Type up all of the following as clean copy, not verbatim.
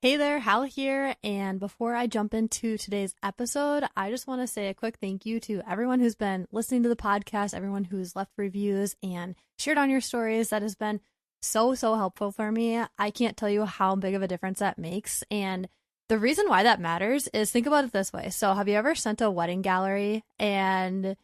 Hey there, Hal here. And before I jump into today's episode, I just want to say a quick thank you to everyone who's been listening to the podcast, everyone who's left reviews and shared on your stories. That has been so helpful for me. I can't tell you how big of a difference that makes. And the reason why that matters is think about it this way. So, have you ever sent a wedding gallery and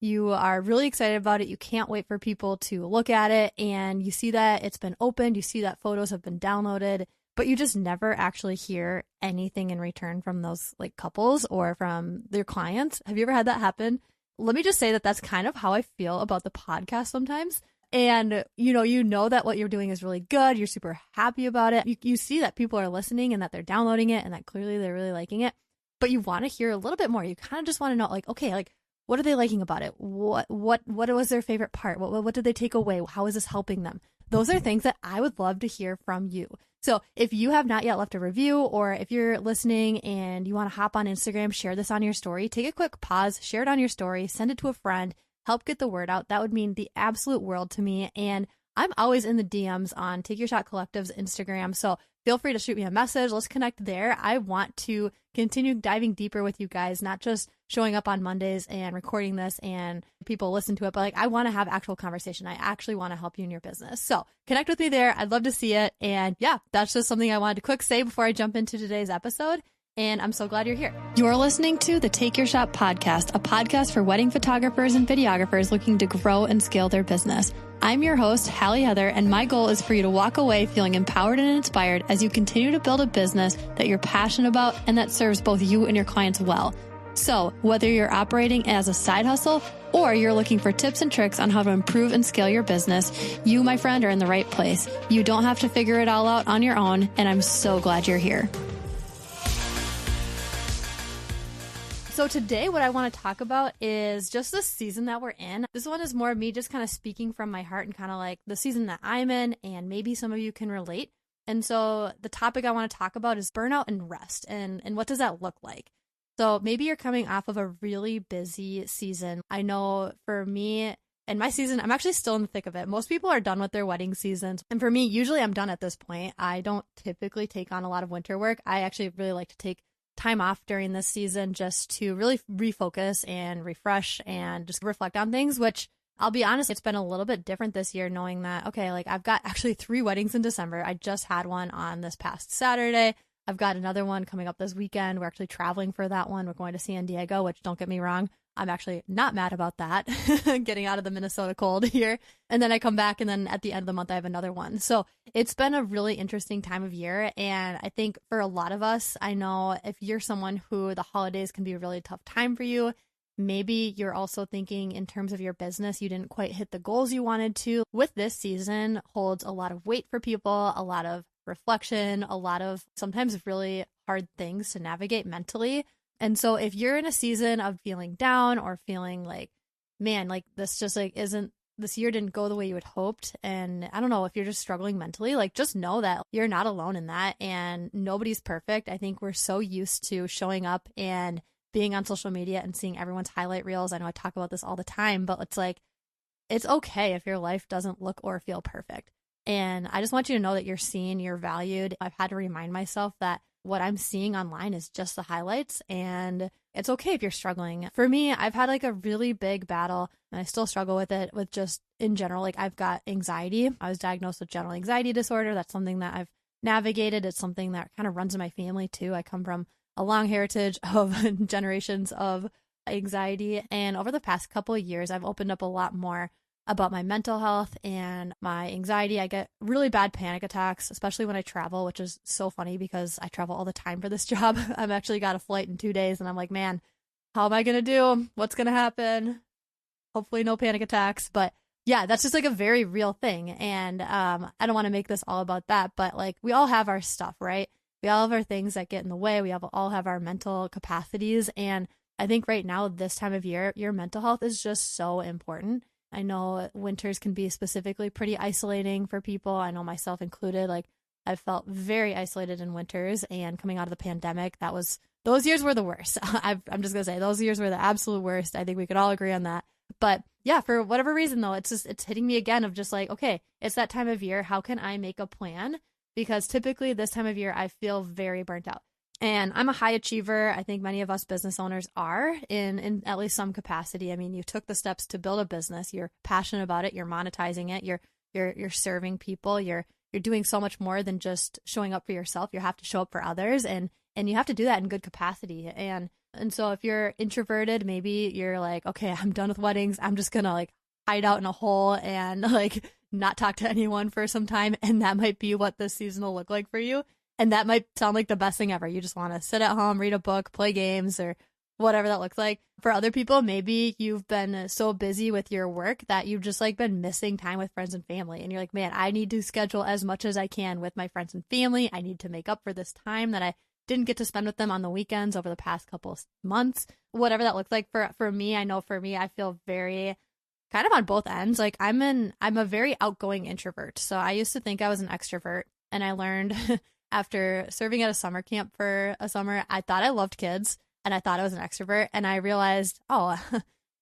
you are really excited about it? You can't wait for people to look at it, and you see that it's been opened, you see that photos have been downloaded, but you just never actually hear anything in return from those like couples or from their clients. Have you ever had that happen? Let me just say that that's kind of how I feel about the podcast sometimes. And you know that what you're doing is really good. You're super happy about it. You see that people are listening and that they're downloading it and that clearly they're really liking it. But you want to hear a little bit more. You kind of just want to know, like, okay, like, what are they liking about it? What was their favorite part? What did they take away? How is this helping them? Those are things that I would love to hear from you. So if you have not yet left a review, or if you're listening and you want to hop on Instagram, share this on your story, take a quick pause, share it on your story, send it to a friend, help get the word out. That would mean the absolute world to me. And I'm always in the DMs on Take Your Shot Collective's Instagram. So feel free to shoot me a message. Let's connect there. I want to continue diving deeper with you guys, not just showing up on Mondays and recording this and people listen to it, but like I want to have actual conversation. I actually want to help you in your business. So connect with me there. I'd love to see it. And yeah, that's just something I wanted to quick say before I jump into today's episode. And I'm so glad you're here. You're listening to the Take Your Shot podcast, a podcast for wedding photographers and videographers looking to grow and scale their business. I'm your host, Hallie Heather, and my goal is for you to walk away feeling empowered and inspired as you continue to build a business that you're passionate about and that serves both you and your clients well. So whether you're operating as a side hustle or you're looking for tips and tricks on how to improve and scale your business, you, my friend, are in the right place. You don't have to figure it all out on your own, and I'm so glad you're here. So today what I want to talk about is just the season that we're in. This one is more of me just kind of speaking from my heart and kind of like the season that I'm in, and maybe some of you can relate. And so the topic I want to talk about is burnout and rest, and what does that look like? So maybe you're coming off of a really busy season. I know for me and my season, I'm actually still in the thick of it. Most people are done with their wedding seasons. And for me, usually I'm done at this point. I don't typically take on a lot of winter work. I actually really like to take time off during this season just to really refocus and refresh and just reflect on things, which I'll be honest, it's been a little bit different this year knowing that, okay, like I've got actually 3 weddings in December. I just had one on this past Saturday. I've got another one coming up this weekend. We're actually traveling for that one. We're going to San Diego, which don't get me wrong, I'm actually not mad about that, getting out of the Minnesota cold here. And then I come back, and then at the end of the month, I have another one. So it's been a really interesting time of year. And I think for a lot of us, I know if you're someone who the holidays can be a really tough time for you, maybe you're also thinking in terms of your business, you didn't quite hit the goals you wanted to. With this season holds a lot of weight for people, a lot of reflection, a lot of sometimes really hard things to navigate mentally. And so if you're in a season of feeling down or feeling like, man, like this just like this year didn't go the way you had hoped. And I don't know if you're just struggling mentally, like just know that you're not alone in that, and nobody's perfect. I think we're so used to showing up and being on social media and seeing everyone's highlight reels. I know I talk about this all the time, but it's like, it's okay if your life doesn't look or feel perfect. And I just want you to know that you're seen, you're valued. I've had to remind myself that what I'm seeing online is just the highlights, and it's okay if you're struggling. For me, I've had like a really big battle, and I still struggle with it, with just in general, like I've got anxiety. I was diagnosed with general anxiety disorder. That's something that I've navigated. It's something that kind of runs in my family too. I come from a long heritage of generations of anxiety. And over the past couple of years, I've opened up a lot more about my mental health and my anxiety. I get really bad panic attacks, especially when I travel, which is so funny because I travel all the time for this job. I've actually got a flight in 2 days, and I'm like, man, how am I going to do? What's going to happen? Hopefully no panic attacks. But yeah, that's just like a very real thing. And I don't want to make this all about that, but like we all have our stuff, right? We all have our things that get in the way. We all have our mental capacities. And I think right now, this time of year, your mental health is just so important. I know winters can be specifically pretty isolating for people. I know myself included. Like I've felt very isolated in winters, and coming out of the pandemic, those years were the worst. I'm just gonna say those years were the absolute worst. I think we could all agree on that. But yeah, for whatever reason though, it's hitting me again of just like, okay, it's that time of year. How can I make a plan because typically this time of year I feel very burnt out. And I'm a high achiever. I think many of us business owners are in at least some capacity. I mean, you took the steps to build a business. You're passionate about it. You're monetizing it. You're serving people. You're doing so much more than just showing up for yourself. You have to show up for others, and you have to do that in good capacity. And so if you're introverted, maybe you're like, okay, I'm done with weddings. I'm just gonna like hide out in a hole and like not talk to anyone for some time. And that might be what this season will look like for you. And that might sound like the best thing ever. You just want to sit at home, read a book, play games, or whatever that looks like. For other people, maybe you've been so busy with your work that you've just like been missing time with friends and family. And you're like, man, I need to schedule as much as I can with my friends and family. I need to make up for this time that I didn't get to spend with them on the weekends over the past couple of months. Whatever that looks like for me, I know for me, I feel very kind of on both ends. Like I'm a very outgoing introvert. So I used to think I was an extrovert, and I learned after serving at a summer camp for a summer, I thought I loved kids and I thought I was an extrovert. And I realized, oh,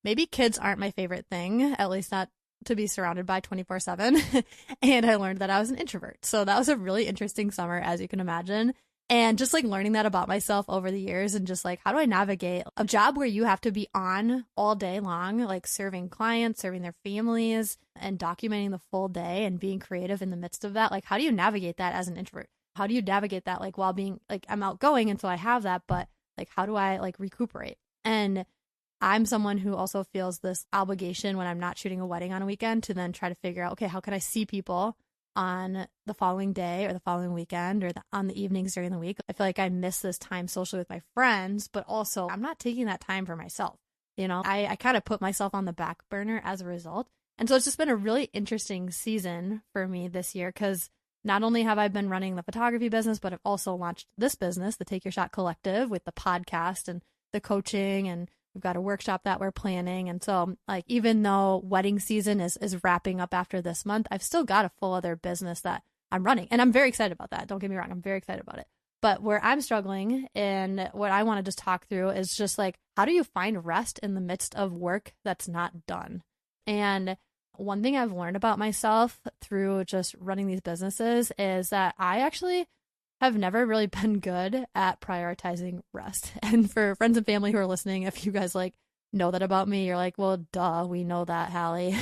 maybe kids aren't my favorite thing, at least not to be surrounded by 24/7. And I learned that I was an introvert. So that was a really interesting summer, as you can imagine. And just like learning that about myself over the years, and just like, how do I navigate a job where you have to be on all day long, like serving clients, serving their families, and documenting the full day and being creative in the midst of that? Like, how do you navigate that as an introvert? How do you navigate that, like, while being like, I'm outgoing and so I have that, but like, how do I like recuperate? And I'm someone who also feels this obligation when I'm not shooting a wedding on a weekend to then try to figure out, okay, how can I see people on the following day or the following weekend or on the evenings during the week? I feel like I miss this time socially with my friends, but also I'm not taking that time for myself. You know, I kind of put myself on the back burner as a result. And so it's just been a really interesting season for me this year, because not only have I been running the photography business, but I've also launched this business, the Take Your Shot Collective, with the podcast and the coaching, and we've got a workshop that we're planning. And so like, even though wedding season is wrapping up after this month, I've still got a full other business that I'm running. And I'm very excited about that. Don't get me wrong. I'm very excited about it. But where I'm struggling and what I want to just talk through is just like, how do you find rest in the midst of work that's not done? And one thing I've learned about myself through just running these businesses is that I actually have never really been good at prioritizing rest. And for friends and family who are listening, if you guys like know that about me, you're like, well, duh, we know that, Hallie.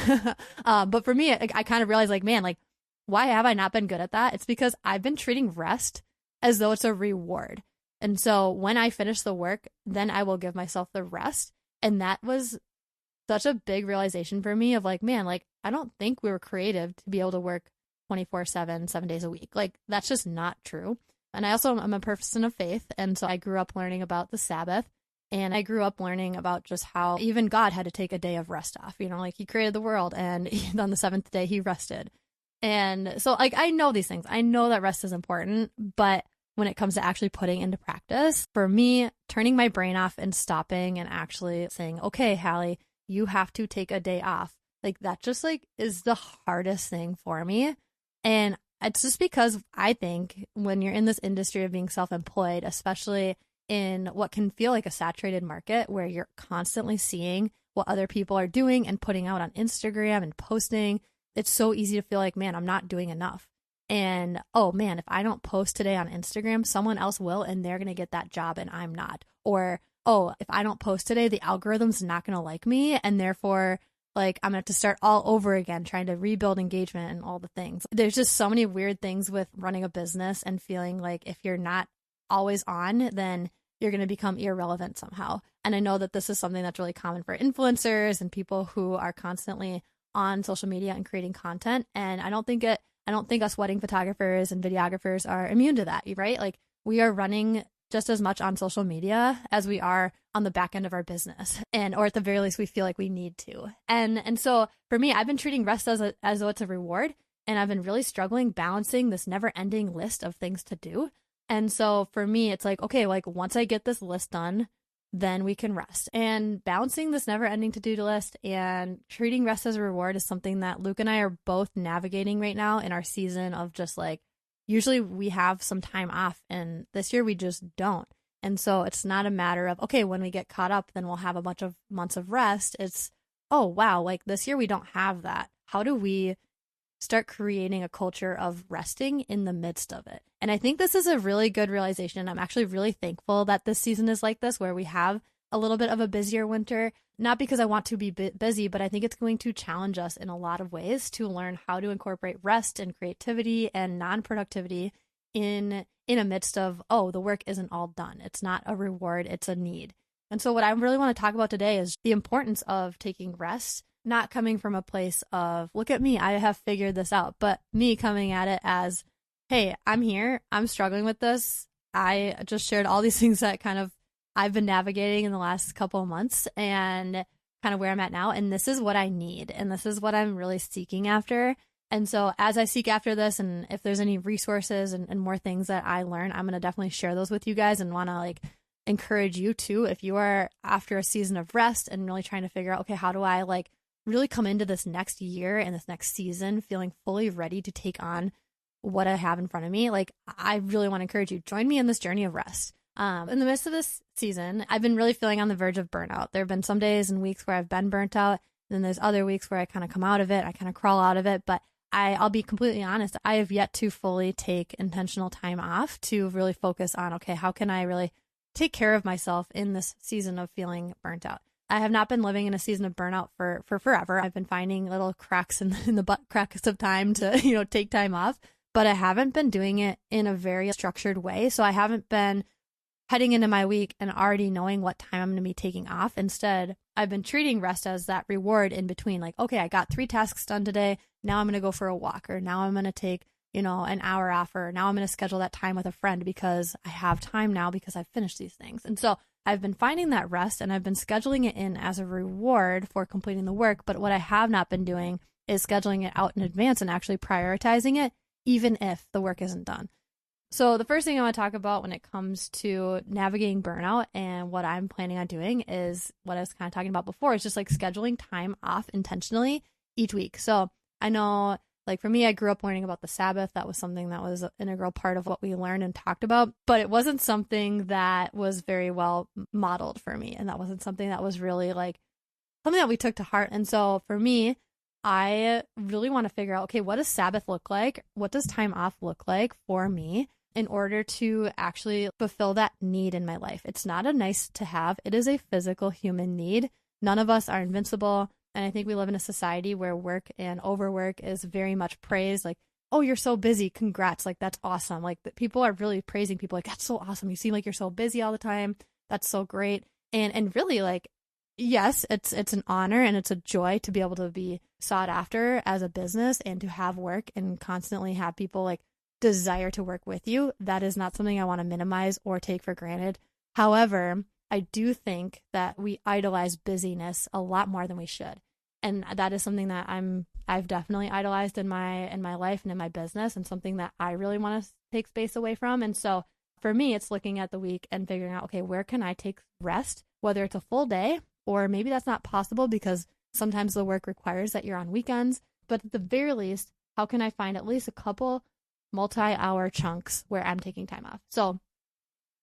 But for me, I kind of realized like, man, like, why have I not been good at that? It's because I've been treating rest as though it's a reward. And so when I finish the work, then I will give myself the rest. And that was such a big realization for me of like, man, like, I don't think we were created to be able to work 24/7, 7 days a week. Like, that's just not true. And I also am a person of faith. And so I grew up learning about the Sabbath, and I grew up learning about just how even God had to take a day of rest off. You know, like he created the world, and on the seventh day he rested. And so like, I know these things. I know that rest is important, but when it comes to actually putting into practice, for me, turning my brain off and stopping and actually saying, okay, Hallie, you have to take a day off. Like, that just like is the hardest thing for me. And it's just because I think when you're in this industry of being self-employed, especially in what can feel like a saturated market where you're constantly seeing what other people are doing and putting out on Instagram and posting, it's so easy to feel like, man, I'm not doing enough. And, oh man, if I don't post today on Instagram, someone else will, and they're going to get that job and I'm not. Or, oh, if I don't post today, the algorithm's not going to like me, and therefore, like, I'm going to have to start all over again, trying to rebuild engagement and all the things. There's just so many weird things with running a business and feeling like if you're not always on, then you're going to become irrelevant somehow. And I know that this is something that's really common for influencers and people who are constantly on social media and creating content. And I don't think us wedding photographers and videographers are immune to that, right? Like, we are running just as much on social media as we are on the back end of our business, or at the very least, we feel like we need to. And so for me, I've been treating rest as though it's a reward, and I've been really struggling balancing this never-ending list of things to do. And so for me, it's like, okay, like, once I get this list done, then we can rest. And balancing this never-ending to-do list and treating rest as a reward is something that Luke and I are both navigating right now in our season of just like, usually we have some time off, and this year we just don't. And so it's not a matter of, okay, when we get caught up, then we'll have a bunch of months of rest. It's, oh, wow, like this year we don't have that. How do we start creating a culture of resting in the midst of it. And I think this is a really good realization. I'm actually really thankful that this season is like this, where we have a little bit of a busier winter, not because I want to be busy, but I think it's going to challenge us in a lot of ways to learn how to incorporate rest and creativity and non-productivity in a midst of, oh, the work isn't all done. It's not a reward, it's a need. And so what I really want to talk about today is the importance of taking rest, not coming from a place of, look at me, I have figured this out, but me coming at it as, hey, I'm here, I'm struggling with this. I just shared all these things that kind of I've been navigating in the last couple of months and kind of where I'm at now. And this is what I need. And this is what I'm really seeking after. And so as I seek after this, and if there's any resources and more things that I learn, I'm going to definitely share those with you guys and want to like encourage you too. If you are after a season of rest and really trying to figure out, okay, how do I like really come into this next year and this next season feeling fully ready to take on what I have in front of me? Like, I really want to encourage you, join me in this journey of rest. In the midst of this season, I've been really feeling on the verge of burnout. There have been some days and weeks where I've been burnt out. And then there's other weeks where I kind of come out of it. I kind of crawl out of it. But I'll be completely honest. I have yet to fully take intentional time off to really focus on, okay, how can I really take care of myself in this season of feeling burnt out? I have not been living in a season of burnout for forever. I've been finding little cracks in the butt cracks of time to, take time off, but I haven't been doing it in a very structured way. So I haven't been heading into my week and already knowing what time I'm going to be taking off. Instead, I've been treating rest as that reward in between. Like, okay, I got 3 tasks done today. Now I'm going to go for a walk, or now I'm going to take, an hour off, or now I'm going to schedule that time with a friend because I have time now because I've finished these things. And so I've been finding that rest and I've been scheduling it in as a reward for completing the work. But what I have not been doing is scheduling it out in advance and actually prioritizing it, even if the work isn't done. So the first thing I want to talk about when it comes to navigating burnout and what I'm planning on doing is what I was kind of talking about before. It's just like scheduling time off intentionally each week. So I know, like for me, I grew up learning about the Sabbath. That was something that was an integral part of what we learned and talked about, but it wasn't something that was very well modeled for me. And that wasn't something that was really like something that we took to heart. And so for me, I really want to figure out, okay, what does Sabbath look like? What does time off look like for me in order to actually fulfill that need in my life? It's not a nice to have. It is a physical human need. None of us are invincible. And I think we live in a society where work and overwork is very much praised. Like, oh, you're so busy. Congrats. Like, that's awesome. Like, people are really praising people. Like, that's so awesome. You seem like you're so busy all the time. That's so great. And really, like, yes, it's an honor and it's a joy to be able to be sought after as a business and to have work and constantly have people like desire to work with you. That is not something I want to minimize or take for granted. However, I do think that we idolize busyness a lot more than we should. And that is something that I've definitely idolized in my life and in my business, and something that I really want to take space away from. And so for me, it's looking at the week and figuring out, okay, where can I take rest, whether it's a full day, or maybe that's not possible because sometimes the work requires that you're on weekends. But at the very least, how can I find at least a couple multi-hour chunks where I'm taking time off? So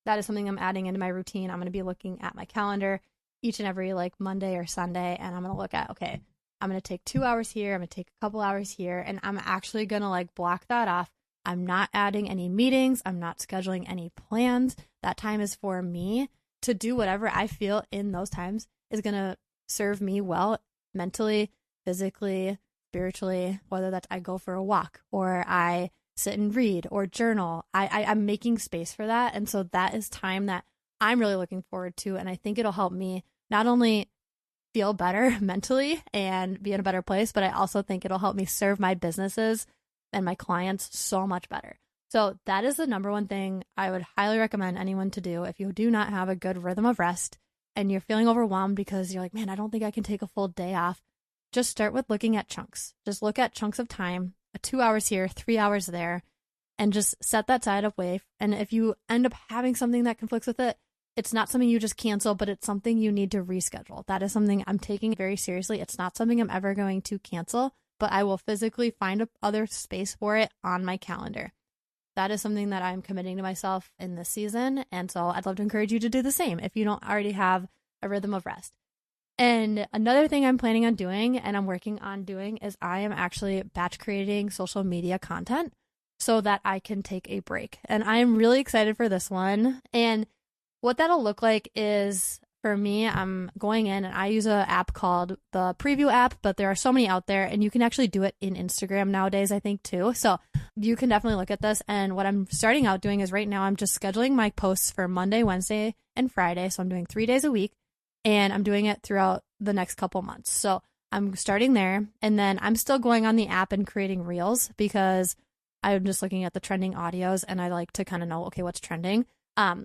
that is something I'm adding into my routine. I'm going to be looking at my calendar each and every like Monday or Sunday, and I'm going to look at, okay, I'm going to take 2 hours here. I'm going to take a couple hours here, and I'm actually going to like block that off. I'm not adding any meetings. I'm not scheduling any plans. That time is for me to do whatever I feel in those times is going to serve me well mentally, physically, spiritually, whether that's I go for a walk or I sit and read or journal. I'm making space for that. And so that is time that I'm really looking forward to. And I think it'll help me not only feel better mentally and be in a better place, but I also think it'll help me serve my businesses and my clients so much better. So that is the number one thing I would highly recommend anyone to do if you do not have a good rhythm of rest and you're feeling overwhelmed because you're like, man, I don't think I can take a full day off. Just start with looking at chunks. Just look at chunks of time, 2 hours here, 3 hours there, and just set that side away. And if you end up having something that conflicts with it, it's not something you just cancel, but it's something you need to reschedule. That is something I'm taking very seriously. It's not something I'm ever going to cancel, but I will physically find other space for it on my calendar. That is something that I'm committing to myself in this season. And so I'd love to encourage you to do the same if you don't already have a rhythm of rest. And another thing I'm planning on doing and I'm working on doing is I am actually batch creating social media content so that I can take a break. And I am really excited for this one. And what that'll look like is for me, I'm going in and I use an app called the Preview app, but there are so many out there and you can actually do it in Instagram nowadays, I think, too. So you can definitely look at this. And what I'm starting out doing is right now I'm just scheduling my posts for Monday, Wednesday, and Friday. So I'm doing 3 days a week and I'm doing it throughout the next couple months. So I'm starting there and then I'm still going on the app and creating reels because I'm just looking at the trending audios and I like to kind of know, okay, what's trending.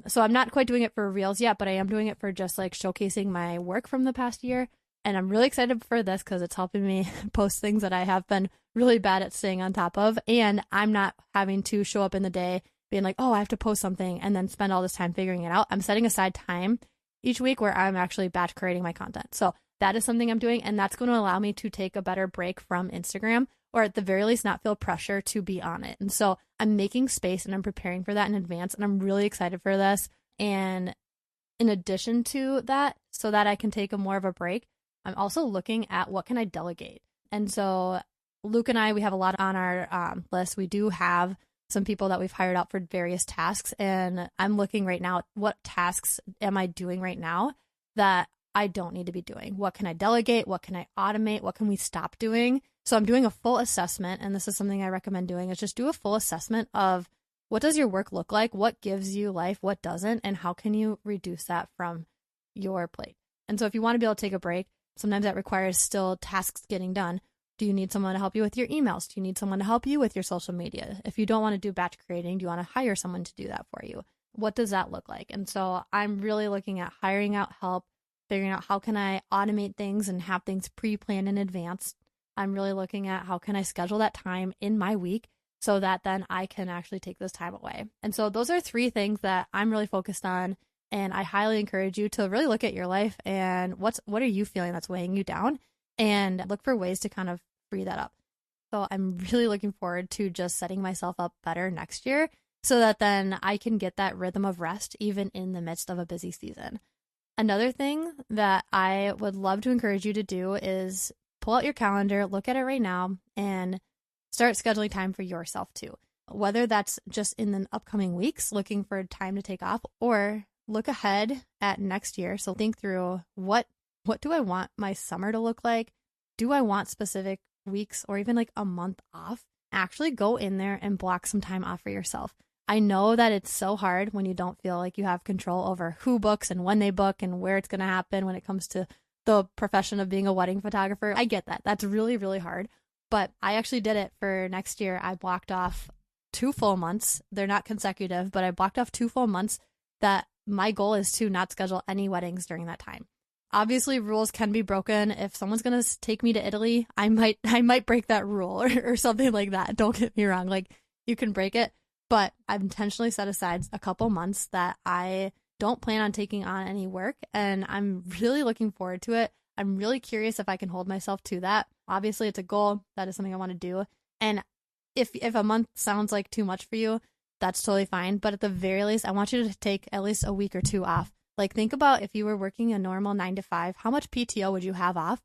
So I'm not quite doing it for reels yet, but I am doing it for just like showcasing my work from the past year. And I'm really excited for this because it's helping me post things that I have been really bad at staying on top of. And I'm not having to show up in the day being like, oh, I have to post something and then spend all this time figuring it out. I'm setting aside time each week where I'm actually batch creating my content. So that is something I'm doing. And that's going to allow me to take a better break from Instagram, or at the very least not feel pressure to be on it. And so I'm making space and I'm preparing for that in advance. And I'm really excited for this. And in addition to that, so that I can take a more of a break, I'm also looking at what can I delegate. And so Luke and I, we have a lot on our list. We do have some people that we've hired out for various tasks. And I'm looking right now at what tasks am I doing right now that I don't need to be doing? What can I delegate? What can I automate? What can we stop doing? So I'm doing a full assessment, and this is something I recommend doing, is just do a full assessment of what does your work look like? What gives you life? What doesn't? And how can you reduce that from your plate? And so if you want to be able to take a break, sometimes that requires still tasks getting done. Do you need someone to help you with your emails? Do you need someone to help you with your social media? If you don't want to do batch creating, do you want to hire someone to do that for you? What does that look like? And so I'm really looking at hiring out help, figuring out how can I automate things and have things pre-planned in advance. I'm really looking at how can I schedule that time in my week so that then I can actually take this time away. And so those are 3 things that I'm really focused on. And I highly encourage you to really look at your life and what are you feeling that's weighing you down, and look for ways to kind of free that up. So I'm really looking forward to just setting myself up better next year so that then I can get that rhythm of rest even in the midst of a busy season. Another thing that I would love to encourage you to do is pull out your calendar, look at it right now, and start scheduling time for yourself too. Whether that's just in the upcoming weeks, looking for time to take off, or look ahead at next year. So think through what do I want my summer to look like? Do I want specific weeks or even like a month off? Actually go in there and block some time off for yourself. I know that it's so hard when you don't feel like you have control over who books and when they book and where it's going to happen when it comes to the profession of being a wedding photographer. I get that. That's really, really hard. But I actually did it for next year. I blocked off 2 full months. They're not consecutive, but I blocked off 2 full months that my goal is to not schedule any weddings during that time. Obviously, rules can be broken. If someone's going to take me to Italy, I might break that rule or something like that. Don't get me wrong. Like, you can break it, but I've intentionally set aside a couple months that I don't plan on taking on any work, and I'm really looking forward to it. I'm really curious if I can hold myself to that. Obviously, it's a goal. That is something I want to do. And if a month sounds like too much for you, that's totally fine. But at the very least, I want you to take at least a week or 2 off. Like, think about if you were working a normal 9 to 5, how much PTO would you have off?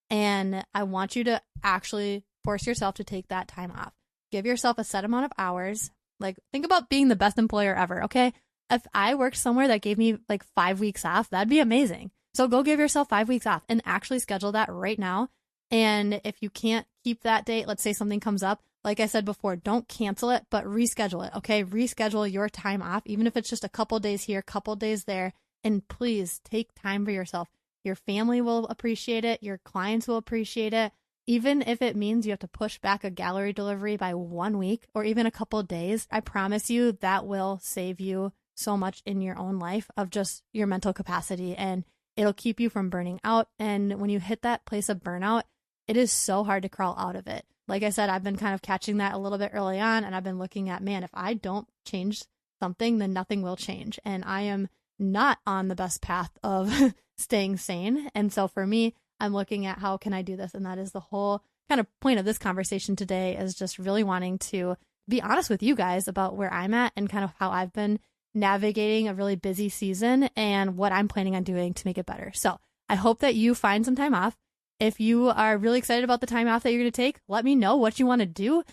And I want you to actually force yourself to take that time off. Give yourself a set amount of hours. Like, think about being the best employer ever, okay? If I worked somewhere that gave me like 5 weeks off, that'd be amazing. So go give yourself 5 weeks off and actually schedule that right now. And if you can't keep that date, let's say something comes up, like I said before, don't cancel it, but reschedule it, okay? Reschedule your time off, even if it's just a couple days here, couple days there. And please take time for yourself. Your family will appreciate it. Your clients will appreciate it. Even if it means you have to push back a gallery delivery by 1 week or even a couple days, I promise you that will save you so much in your own life of just your mental capacity, and it'll keep you from burning out. And when you hit that place of burnout, it is so hard to crawl out of it. Like I said, I've been kind of catching that a little bit early on, and I've been looking at, man, if I don't change something, then nothing will change. And I am not on the best path of staying sane. And so for me, I'm looking at how can I do this? And that is the whole kind of point of this conversation today, is just really wanting to be honest with you guys about where I'm at and kind of how I've been navigating a really busy season and what I'm planning on doing to make it better. So I hope that you find some time off. If you are really excited about the time off that you're going to take, let me know what you want to do.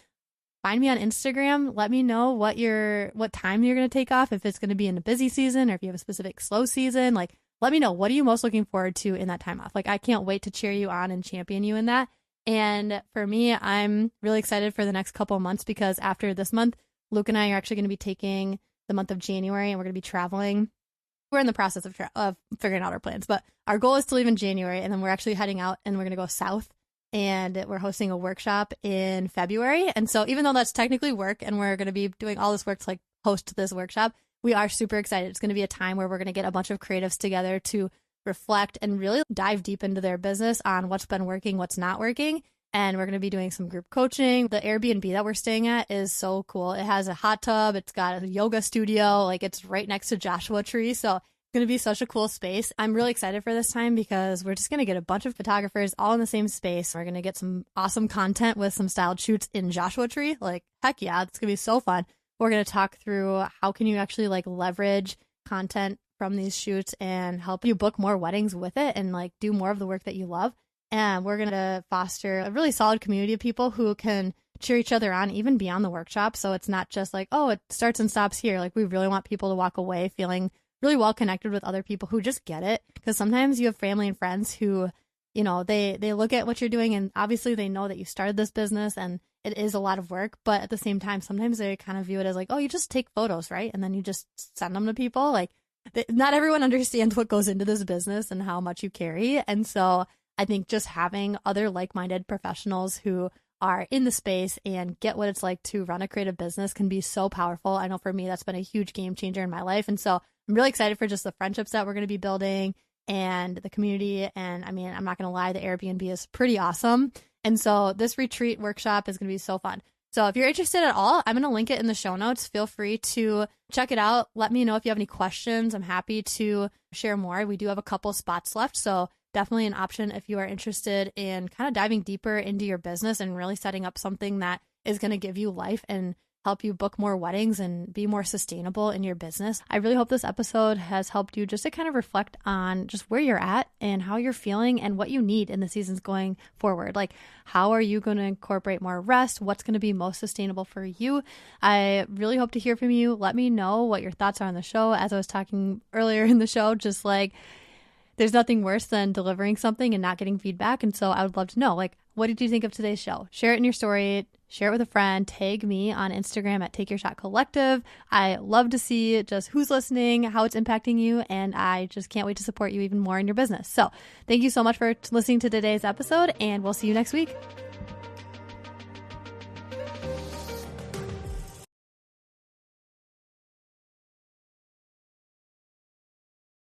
Find me on Instagram. Let me know what time you're going to take off. If it's going to be in a busy season or if you have a specific slow season, like let me know. What are you most looking forward to in that time off? Like I can't wait to cheer you on and champion you in that. And for me, I'm really excited for the next couple of months because after this month, Luke and I are actually going to be taking the month of January and we're going to be traveling. We're in the process of figuring out our plans, but our goal is to leave in January and then we're actually heading out and we're going to go south and we're hosting a workshop in February. And so even though that's technically work and we're going to be doing all this work to like host this workshop, we are super excited. It's going to be a time where we're going to get a bunch of creatives together to reflect and really dive deep into their business on what's been working, what's not working. And we're going to be doing some group coaching. The Airbnb that we're staying at is so cool. It has a hot tub. It's got a yoga studio. Like it's right next to Joshua Tree. So it's going to be such a cool space. I'm really excited for this time because we're just going to get a bunch of photographers all in the same space. We're going to get some awesome content with some styled shoots in Joshua Tree. Like, heck yeah, it's going to be so fun. We're going to talk through how can you actually like leverage content from these shoots and help you book more weddings with it and like do more of the work that you love. And we're going to foster a really solid community of people who can cheer each other on even beyond the workshop. So it's not just like, oh, it starts and stops here. Like we really want people to walk away feeling really well connected with other people who just get it. Because sometimes you have family and friends who, you know, they look at what you're doing and obviously they know that you started this business and it is a lot of work. But at the same time, sometimes they kind of view it as like, oh, you just take photos, right? And then you just send them to people. Like not everyone understands what goes into this business and how much you carry. And so I think just having other like-minded professionals who are in the space and get what it's like to run a creative business can be so powerful. I know for me, that's been a huge game changer in my life. And so I'm really excited for just the friendships that we're going to be building and the community. And I mean, I'm not going to lie, the Airbnb is pretty awesome. And so this retreat workshop is going to be so fun. So if you're interested at all, I'm going to link it in the show notes. Feel free to check it out. Let me know if you have any questions. I'm happy to share more. We do have a couple spots left. So definitely an option if you are interested in kind of diving deeper into your business and really setting up something that is going to give you life and help you book more weddings and be more sustainable in your business. I really hope this episode has helped you just to kind of reflect on just where you're at and how you're feeling and what you need in the seasons going forward. Like, how are you going to incorporate more rest? What's going to be most sustainable for you? I really hope to hear from you. Let me know what your thoughts are on the show. As I was talking earlier in the show, just like, there's nothing worse than delivering something and not getting feedback. And so I would love to know, like, what did you think of today's show? Share it in your story, share it with a friend, tag me on Instagram at Take Your Shot Collective. I love to see just who's listening, how it's impacting you, and I just can't wait to support you even more in your business. So thank you so much for listening to today's episode, and we'll see you next week.